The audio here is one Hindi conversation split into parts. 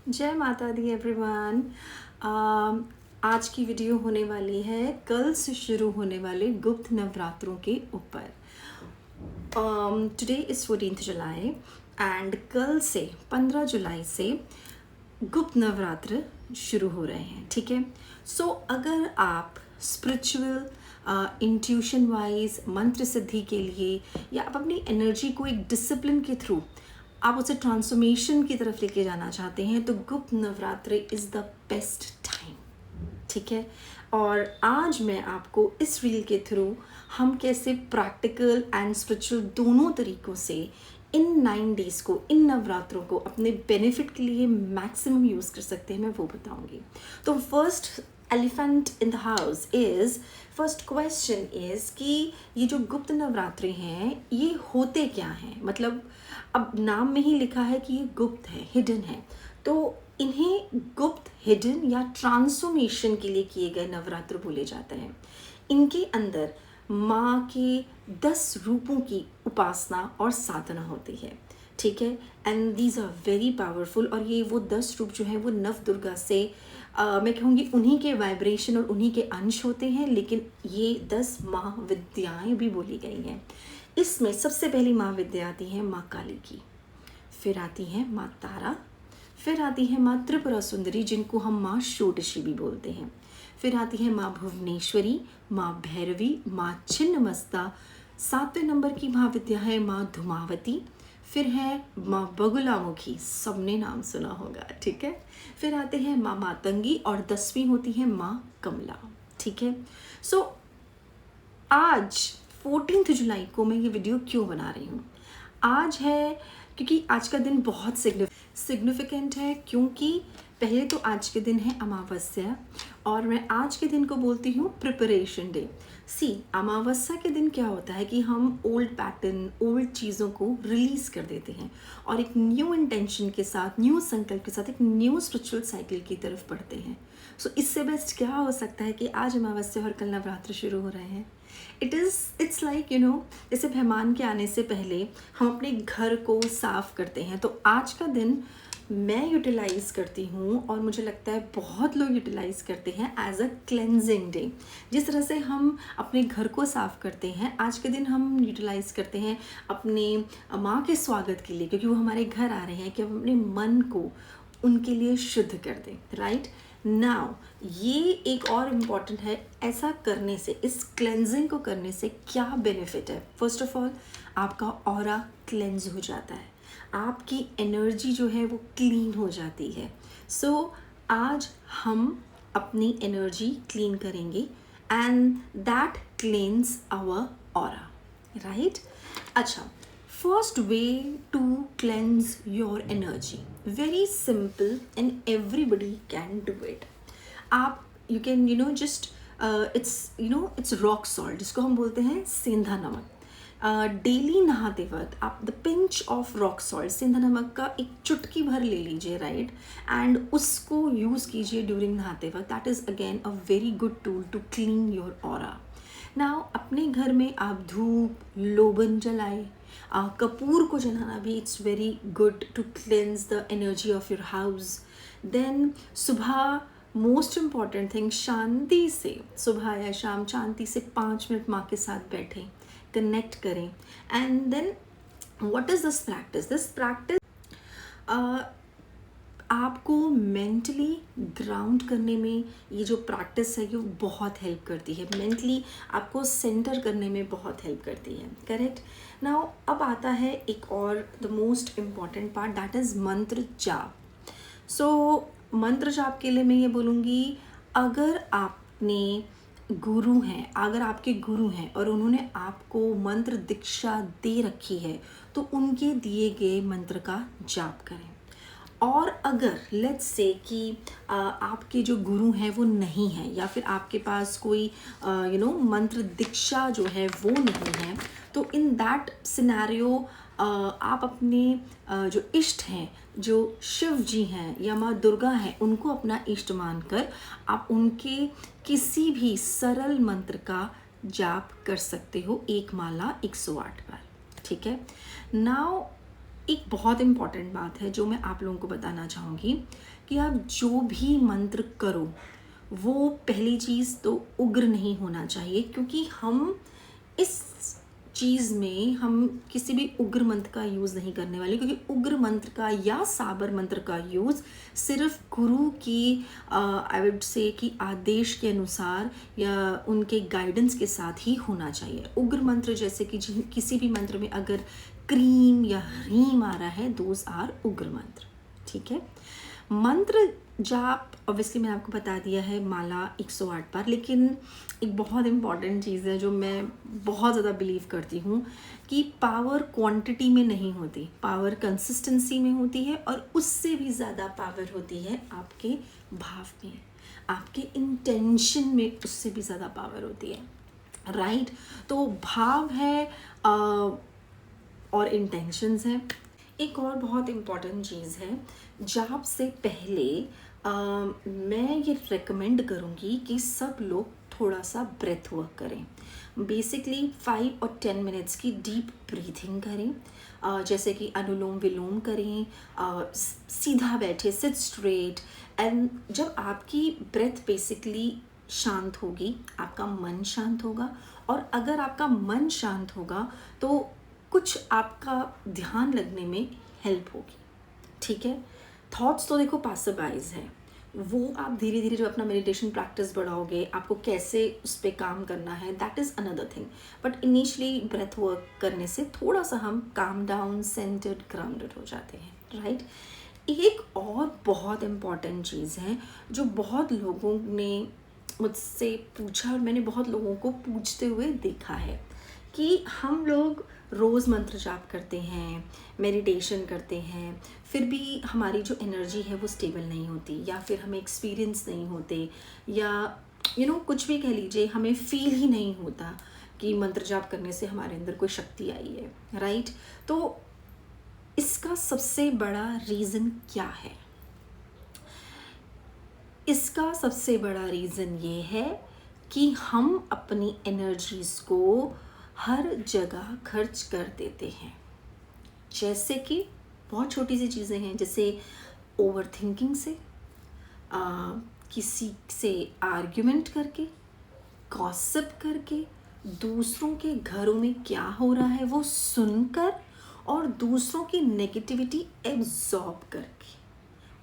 जय माता दी एवरीवन। आज की वीडियो होने वाली है कल से शुरू होने वाले गुप्त नवरात्रों के ऊपर। टुडे इज़ 14 जुलाई एंड कल से 15 जुलाई से गुप्त नवरात्र शुरू हो रहे हैं। ठीक है, सो अगर आप स्पिरिचुअल इंट्यूशन वाइज मंत्र सिद्धि के लिए या आप अपनी एनर्जी को एक डिसिप्लिन के थ्रू आप उसे ट्रांसफॉर्मेशन की तरफ लेके जाना चाहते हैं तो गुप्त Navratri is the best time. ठीक है, और आज मैं आपको इस रील के थ्रू हम कैसे प्रैक्टिकल एंड स्पिरिचुअल दोनों तरीक़ों से इन 9 डेज़ को, इन नवरात्रों को अपने बेनिफिट के लिए मैक्सिमम यूज़ कर सकते हैं, मैं वो बताऊंगी। तो first elephant in the house is, first question is कि ये जो गुप्त नवरात्रि हैं ये होते क्या हैं। मतलब अब नाम में ही लिखा है कि ये गुप्त है, हिडन है, तो इन्हें गुप्त, हिडन या ट्रांसफॉर्मेशन के लिए किए गए नवरात्र बोले जाते हैं। इनके अंदर माँ के 10 रूपों की उपासना और साधना होती है। ठीक है, and these are very powerful. और ये वो 10 रूप जो हैं वो नव दुर्गा से मैं कहूँगी उन्हीं के वाइब्रेशन और उन्हीं के अंश होते हैं, लेकिन ये 10 महाविद्याएँ भी बोली गई हैं। इसमें सबसे पहली महाविद्या आती है माँ काली की, फिर आती है माँ तारा, फिर आती है माँ त्रिपुरा सुंदरी जिनको हम माँ षोडशी भी बोलते हैं, फिर आती है माँ भुवनेश्वरी, माँ भैरवी, माँ छिन्नमस्ता, 7वें नंबर की महाविद्या है माँ धूमावती, फिर है माँ बगुलामुखी, सबने नाम सुना होगा। ठीक है, फिर आते हैं माँ मातंगी और 10वीं होती है माँ कमला। ठीक है, सो आज 14 जुलाई को मैं ये वीडियो क्यों बना रही हूँ? आज है क्योंकि आज का दिन बहुत सिग्निफिकेंट है, क्योंकि पहले तो आज के दिन है अमावस्या और मैं आज के दिन को बोलती हूँ प्रिपरेशन डे। अमावस्या के दिन क्या होता है कि हम ओल्ड पैटर्न, ओल्ड चीज़ों को रिलीज़ कर देते हैं और एक न्यू इंटेंशन के साथ, न्यू संकल्प के साथ एक न्यू स्पिरिचुअल साइकिल की तरफ बढ़ते हैं। सो इससे बेस्ट क्या हो सकता है कि आज अमावस्या और कल नवरात्र शुरू हो रहे हैं। इट्स लाइक जैसे मेहमान के आने से पहले हम अपने घर को साफ करते हैं, तो आज का दिन मैं यूटिलाइज़ करती हूँ और मुझे लगता है बहुत लोग यूटिलाइज़ करते हैं एज अ क्लेंजिंग डे। जिस तरह से हम अपने घर को साफ़ करते हैं, आज के दिन हम यूटिलाइज़ करते हैं अपने माँ के स्वागत के लिए, क्योंकि वो हमारे घर आ रहे हैं, कि हम अपने मन को उनके लिए शुद्ध कर दें। राइट नाउ ये एक और इम्पॉर्टेंट है, ऐसा करने से, इस क्लेंजिंग को करने से क्या बेनिफिट है? फर्स्ट ऑफ ऑल आपका ऑरा क्लेंज हो जाता है, आपकी एनर्जी जो है वो क्लीन हो जाती है। सो आज हम अपनी एनर्जी क्लीन करेंगे and that cleans our aura. Right, अच्छा, first way to cleanse your energy, very simple and everybody can do it. आप you can just it's rock salt, जिसको हम बोलते हैं सेंधा नमक। डेली नहाते वक्त आप the pinch of rock salt, सेंधा नमक का एक चुटकी भर ले लीजिए, राइट, एंड उसको यूज़ कीजिए ड्यूरिंग नहाते वक्त। That is again a very good tool to clean your aura. Now अपने घर में आप धूप, लोबन जलाए, कपूर को जलाना भी it's very good to cleanse the energy of your house. Then सुबह मोस्ट इम्पॉर्टेंट थिंग, शांति से सुबह या शाम शांति से 5 मिनट माँ के साथ बैठें, कनेक्ट करें। And then what is this practice? आपको मेंटली ग्राउंड करने में ये जो प्रैक्टिस है ये बहुत हेल्प करती है, मेंटली आपको सेंटर करने में बहुत हेल्प करती है। करेक्ट। नाउ अब आता है एक और the most important part, that is मंत्र जाप। सो मंत्र जाप के लिए मैं ये बोलूँगी, अगर अगर आपके गुरु हैं और उन्होंने आपको मंत्र दीक्षा दे रखी है तो उनके दिए गए मंत्र का जाप करें। और अगर लेट्स से कि आपके जो गुरु हैं वो नहीं हैं, या फिर आपके पास कोई मंत्र दीक्षा जो है वो नहीं है, तो इन दैट सिनेरियो आप अपने जो इष्ट हैं, जो शिव जी हैं या माँ दुर्गा हैं, उनको अपना इष्ट मानकर आप उनके किसी भी सरल मंत्र का जाप कर सकते हो, एक माला 108 बार। ठीक है, नाउ एक बहुत इम्पॉर्टेंट बात है जो मैं आप लोगों को बताना चाहूँगी कि आप जो भी मंत्र करो वो पहली चीज़ तो उग्र नहीं होना चाहिए, क्योंकि हम इस चीज़ में हम किसी भी उग्र मंत्र का यूज़ नहीं करने वाले, क्योंकि उग्र मंत्र का या साबर मंत्र का यूज़ सिर्फ गुरु की आई वुड से कि आदेश के अनुसार या उनके गाइडेंस के साथ ही होना चाहिए। उग्र मंत्र जैसे कि किसी भी मंत्र में अगर क्रीम या ह्रीम आ रहा है, दोज आर उग्र मंत्र। ठीक है, मंत्र जाप ऑब्वियसली मैंने आपको बता दिया है, माला 108 बार। लेकिन एक बहुत इम्पॉर्टेंट चीज़ है जो मैं बहुत ज़्यादा बिलीव करती हूँ कि पावर क्वांटिटी में नहीं होती, पावर कंसिस्टेंसी में होती है, और उससे भी ज़्यादा पावर होती है आपके भाव में, आपके इंटेंशन में, उससे भी ज़्यादा पावर होती है। राइट, तो भाव है और इंटेंशंस हैं। एक और बहुत इम्पॉर्टेंट चीज़ है, जाप से पहले मैं ये रेकमेंड करूँगी कि सब लोग थोड़ा सा ब्रेथ वर्क करें। बेसिकली 5 और 10 मिनट्स की डीप ब्रीथिंग करें, जैसे कि अनुलोम विलोम करें, सीधा बैठे, सिट स्ट्रेट। एंड जब आपकी ब्रेथ बेसिकली शांत होगी, आपका मन शांत होगा, और अगर आपका मन शांत होगा तो कुछ आपका ध्यान लगने में हेल्प होगी। ठीक है, थॉट्स तो देखो पासर बाइज है, वो आप धीरे धीरे जो अपना मेडिटेशन प्रैक्टिस बढ़ाओगे, आपको कैसे उस पर काम करना है, that is another thing. But initially breath work करने से थोड़ा सा हम काम डाउन, सेंटर्ड, ग्राउंडेड हो जाते हैं। राइट, एक और बहुत इम्पॉर्टेंट चीज़ है जो बहुत लोगों ने मुझसे पूछा और मैंने बहुत लोगों को पूछते हुए देखा है कि हम लोग रोज़ मंत्र जाप करते हैं, मेडिटेशन करते हैं, फिर भी हमारी जो एनर्जी है वो स्टेबल नहीं होती, या फिर हमें एक्सपीरियंस नहीं होते, या कुछ भी कह लीजिए, हमें फील ही नहीं होता कि मंत्र जाप करने से हमारे अंदर कोई शक्ति आई है। राइट, तो इसका सबसे बड़ा रीज़न क्या है? इसका सबसे बड़ा रीज़न ये है कि हम अपनी एनर्जीज़ को हर जगह खर्च कर देते हैं। जैसे कि बहुत छोटी सी चीज़ें हैं, जैसे ओवर थिंकिंग से, किसी से आर्ग्यूमेंट करके, गॉसिप करके, दूसरों के घरों में क्या हो रहा है वो सुनकर, और दूसरों की नेगेटिविटी एब्जॉर्ब करके,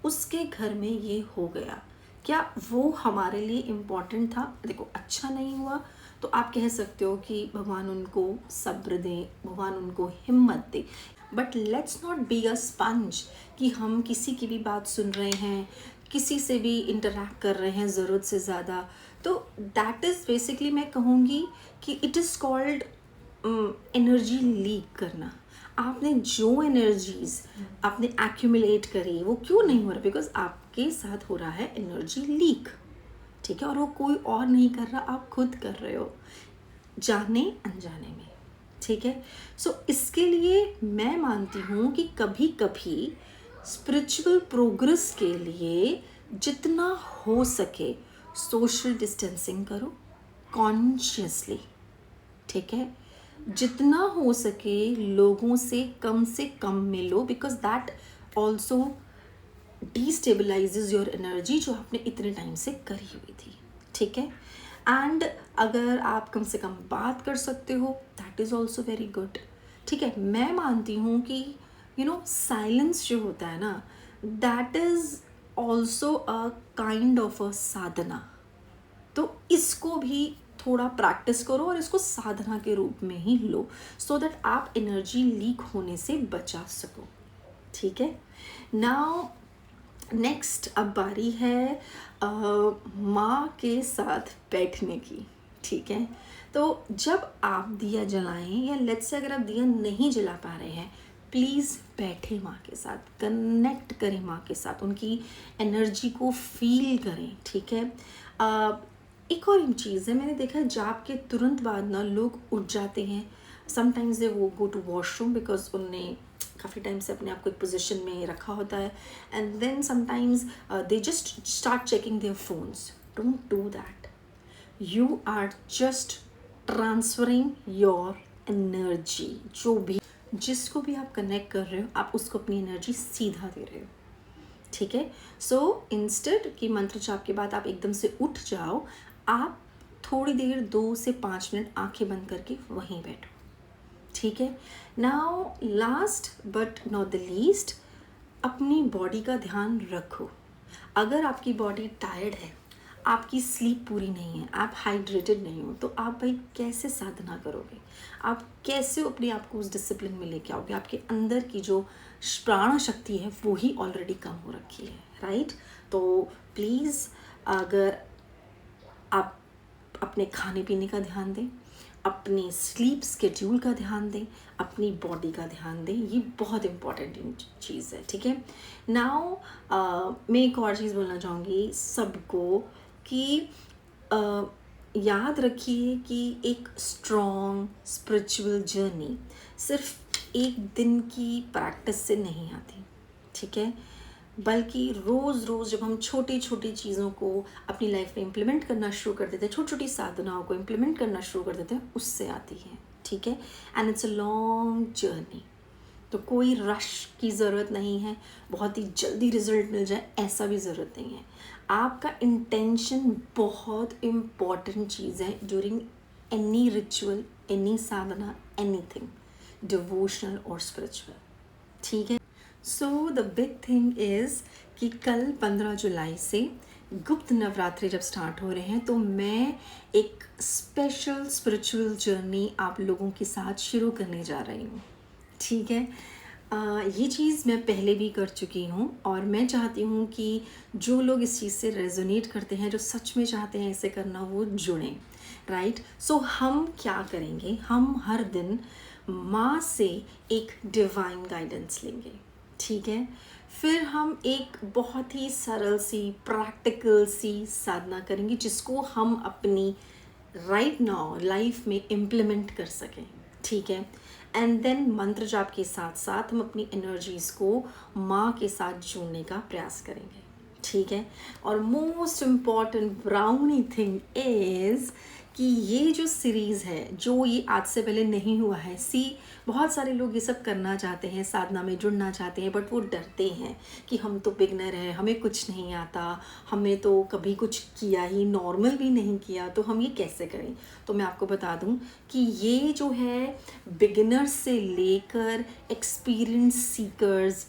उसके घर में ये हो गया, क्या वो हमारे लिए इम्पॉर्टेंट था? देखो, अच्छा नहीं हुआ तो आप कह सकते हो कि भगवान उनको सब्र दे, भगवान उनको हिम्मत दे। But let's not be a sponge कि हम किसी की भी बात सुन रहे हैं, किसी से भी इंटरेक्ट कर रहे हैं ज़रूरत से ज़्यादा। तो दैट इज़ बेसिकली, मैं कहूँगी कि it is called energy leak करना। आपने जो एनर्जीज आपने एक्यूमुलेट करी वो क्यों नहीं हो रहा? बिकॉज आपके साथ हो रहा है एनर्जी लीक। ठीक है, और वो कोई और नहीं कर रहा, आप खुद कर रहे हो, जाने अनजाने में। ठीक है, सो इसके लिए मैं मानती हूँ कि कभी कभी स्पिरिचुअल प्रोग्रेस के लिए जितना हो सके सोशल डिस्टेंसिंग करो कॉन्शियसली। ठीक है, जितना हो सके लोगों से कम मिलो, because that also destabilises your energy जो आपने इतने टाइम से करी हुई थी। ठीक है, एंड अगर आप कम से कम बात कर सकते हो, that is also very good. ठीक है, मैं मानती हूँ कि साइलेंस जो होता है ना, that is also a kind of a sadhana. तो इसको भी थोड़ा प्रैक्टिस करो और इसको साधना के रूप में ही लो, सो दैट आप एनर्जी लीक होने से बचा सको। ठीक है, नाउ नेक्स्ट अब बारी है माँ के साथ बैठने की। ठीक है, तो जब आप दिया जलाएं, या लेट्स से अगर आप दिया नहीं जला पा रहे हैं, प्लीज़ बैठे माँ के साथ, कनेक्ट करें माँ के साथ, उनकी एनर्जी को फील करें। ठीक है, एक और चीज़ है, मैंने देखा है जाप के तुरंत बाद ना लोग उठ जाते हैं। समटाइम्स दे वो गो टू वॉशरूम बिकॉज उनने काफ़ी टाइम से अपने आप को एक पोजिशन में रखा होता है, and then sometimes they just start checking their phones. Don't do that, you are just transferring your energy. जिसको भी आप कनेक्ट कर रहे हो आप उसको अपनी एनर्जी सीधा दे रहे हो, ठीक है। सो इंस्टेड कि मंत्र जाप के बाद आप एकदम से उठ जाओ, आप थोड़ी देर 2 से 5 मिनट आंखें बंद करके वहीं बैठो, ठीक है। Now last but not the least, अपनी बॉडी का ध्यान रखो। अगर आपकी बॉडी टायर्ड है, आपकी स्लीप पूरी नहीं है, आप हाइड्रेटेड नहीं हो, तो आप भाई कैसे साधना करोगे? आप कैसे अपने आप को उस डिसिप्लिन में लेके आओगे? आपके अंदर की जो प्राण शक्ति है वो ही ऑलरेडी कम हो रखी है, राइट। तो प्लीज़ अगर आप अपने खाने पीने का ध्यान दें, अपनी स्लीप स्केड्यूल का ध्यान दें, अपनी बॉडी का ध्यान दें, ये बहुत इम्पॉर्टेंट चीज़ है, ठीक है। नाउ मैं एक और चीज़ बोलना चाहूँगी सबको कि याद रखिए कि एक स्ट्रॉन्ग स्पिरिचुअल जर्नी सिर्फ एक दिन की प्रैक्टिस से नहीं आती, ठीक है, बल्कि रोज़ रोज़ जब हम छोटी छोटी चीज़ों को अपनी लाइफ में इम्प्लीमेंट करना शुरू कर देते हैं, छोटी छोटी साधनाओं को इम्प्लीमेंट करना शुरू कर देते हैं, उससे आती है, ठीक है। And it's a long journey, तो कोई रश की ज़रूरत नहीं है, बहुत ही जल्दी रिजल्ट मिल जाए ऐसा भी ज़रूरत नहीं है। आपका इंटेंशन बहुत इम्पॉर्टेंट चीज़ है ड्यूरिंग एनी रिचुअल, एनी साधना, एनीथिंग डिवोशनल और स्पिरिचुअल, ठीक है। So the big thing is कि कल 15 जुलाई से गुप्त नवरात्रि जब स्टार्ट हो रहे हैं, तो मैं एक स्पेशल स्पिरिचुअल जर्नी आप लोगों के साथ शुरू करने जा रही हूँ, ठीक है। ये चीज़ मैं पहले भी कर चुकी हूँ और मैं चाहती हूँ कि जो लोग इस चीज़ से रेजोनेट करते हैं, जो सच में चाहते हैं इसे करना, वो जुड़ें, राइट। सो हम क्या करेंगे, हम हर दिन माँ से एक डिवाइन गाइडेंस लेंगे, ठीक है। फिर हम एक बहुत ही सरल सी प्रैक्टिकल सी साधना करेंगे जिसको हम अपनी राइट नाउ लाइफ में इम्प्लीमेंट कर सकें, ठीक है। एंड देन मंत्र जाप के साथ साथ हम अपनी एनर्जीज़ को माँ के साथ जोड़ने का प्रयास करेंगे, ठीक है। और most important brownie thing is कि ये जो सीरीज़ है, जो ये आज से पहले नहीं हुआ है, बहुत सारे लोग ये सब करना चाहते हैं, साधना में जुड़ना चाहते हैं, बट वो डरते हैं कि हम तो बिगनर हैं, हमें कुछ नहीं आता, हमें तो कभी कुछ किया ही, नॉर्मल भी नहीं किया, तो हम ये कैसे करें। तो मैं आपको बता दूं कि ये जो है बिगिनर्स से लेकर एक्सपीरियंस सीकर्स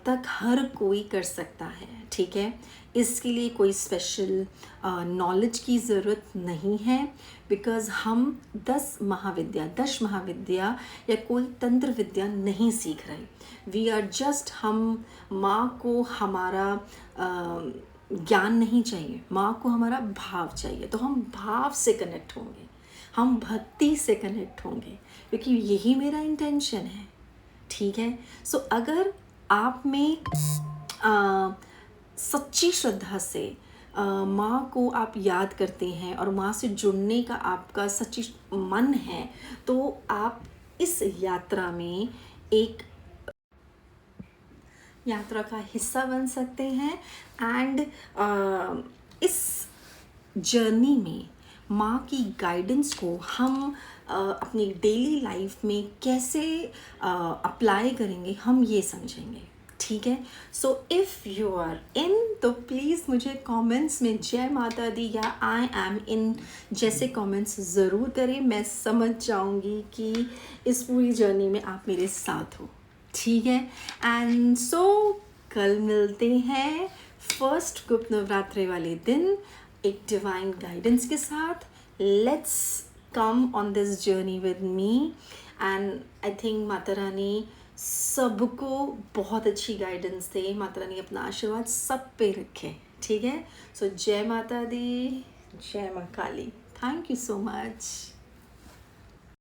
तक हर कोई कर सकता है, ठीक है। इसके लिए कोई स्पेशल नॉलेज की ज़रूरत नहीं है, बिकॉज़ हम 10 महाविद्या या कोई तंत्र विद्या नहीं सीख रहे। वी आर जस्ट, हम माँ को हमारा ज्ञान नहीं चाहिए, माँ को हमारा भाव चाहिए, तो हम भाव से कनेक्ट होंगे, हम भक्ति से कनेक्ट होंगे, क्योंकि यही मेरा इंटेंशन है, ठीक है। सो अगर आप में सच्ची श्रद्धा से माँ को आप याद करते हैं और माँ से जुड़ने का आपका सच्ची मन है, तो आप इस यात्रा में एक यात्रा का हिस्सा बन सकते हैं। एंड इस जर्नी में माँ की गाइडेंस को हम अपनी डेली लाइफ में कैसे अप्लाई करेंगे, हम ये समझेंगे, ठीक है। So if you are in, तो प्लीज़ मुझे कमेंट्स में जय माता दी या आई एम इन जैसे कमेंट्स ज़रूर करें। मैं समझ जाऊंगी कि इस पूरी जर्नी में आप मेरे साथ हो, ठीक है। एंड सो कल मिलते हैं फर्स्ट गुप्त नवरात्रि वाले दिन एक डिवाइन गाइडेंस के साथ। Let's come on this journey with me, and I think Mata Rani सबको बहुत अच्छी गाइडेंस दे, माता रानी अपना आशीर्वाद सब पे रखे, ठीक है। सो जय माता दी, जय माँ काली, थैंक यू सो मच।